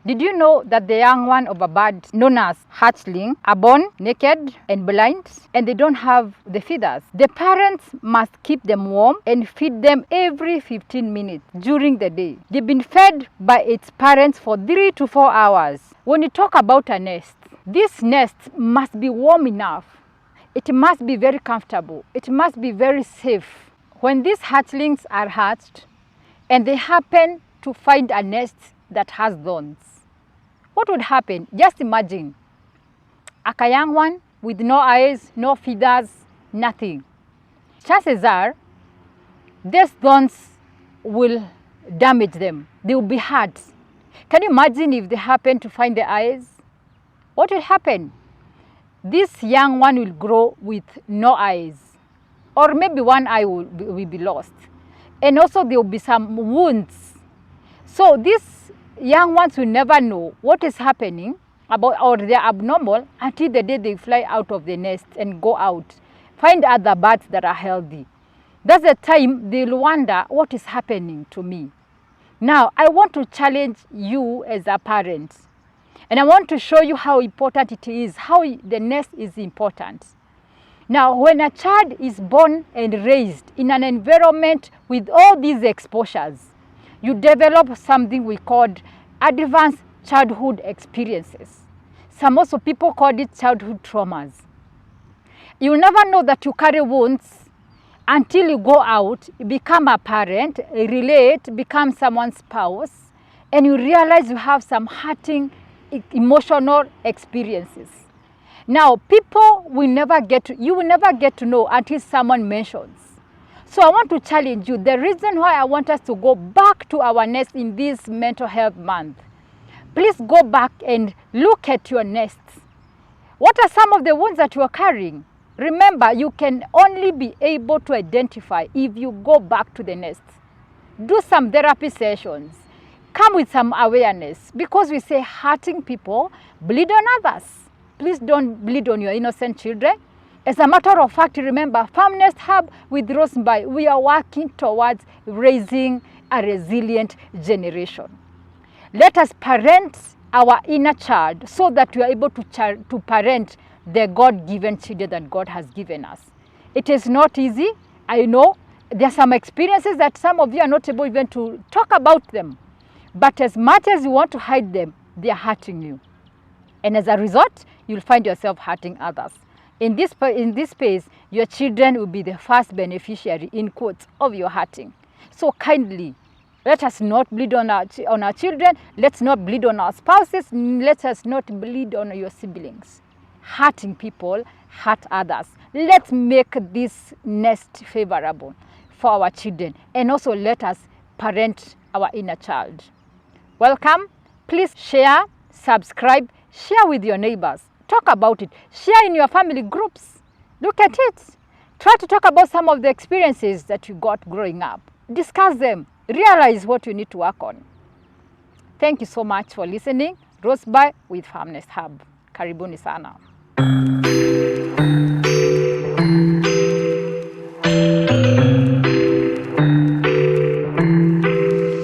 Did you know that the young one of a bird known as hatchling are born naked and blind, and they don't have the feathers? The parents must keep them warm and feed them every 15 minutes during the day. They've been fed by its parents for 3 to 4 hours. When you talk about a nest, this nest must be warm enough. It must be very comfortable. It must be very safe. When these hatchlings are hatched and they happen to find a nest that has thorns, what would happen? Just imagine a young one with no eyes, no feathers, nothing. Chances are these thorns will damage them. They will be hurt. Can you imagine if they happen to find the eyes? What will happen? This young one will grow with no eyes, or maybe one eye will be lost. And also there will be some wounds. So these young ones will never know what is happening about, or they are abnormal, until the day they fly out of the nest and go out, find other birds that are healthy. That's the time they'll wonder, what is happening to me? Now, I want to challenge you as a parent. And I want to show you how important it is, how the nest is important. Now, when a child is born and raised in an environment with all these exposures, you develop something we call advanced childhood experiences. Some also people call it childhood traumas. You will never know that you carry wounds until you go out, you become a parent, relate, become someone's spouse, and you realize you have some hurting emotional experiences. Now, people will never get to, you will never get to know until someone mentions. So I want to challenge you. The reason why I want us to go back to our nest in this mental health month, please go back and look at your nests. What are some of the wounds that you are carrying? Remember, you can only be able to identify if you go back to the nest. Do some therapy sessions. Come with some awareness, because we say hurting people bleed on others. Please don't bleed on your innocent children. As a matter of fact, remember, Farm Nest Hub with 𝒑𝒆𝒅, we are working towards raising a resilient generation. Let us parent our inner child so that we are able to parent the God-given children that God has given us. It is not easy. I know there are some experiences that some of you are not able even to talk about them. But as much as you want to hide them, they are hurting you. And as a result, you'll find yourself hurting others. In this space, your children will be the first beneficiary, in quotes, of your hurting. So kindly, let us not bleed on our children. Let's not bleed on our spouses. Let us not bleed on your siblings. Hurting people hurt others. Let's make this nest favorable for our children. And also let us parent our inner child. Welcome. Please share, subscribe, share with your neighbors. Talk about it. Share in your family groups. Look at it. Try to talk about some of the experiences that you got growing up. Discuss them. Realize what you need to work on. Thank you so much for listening. 𝒑𝒆𝒅 with Farm Nest Hub. Karibuni sana.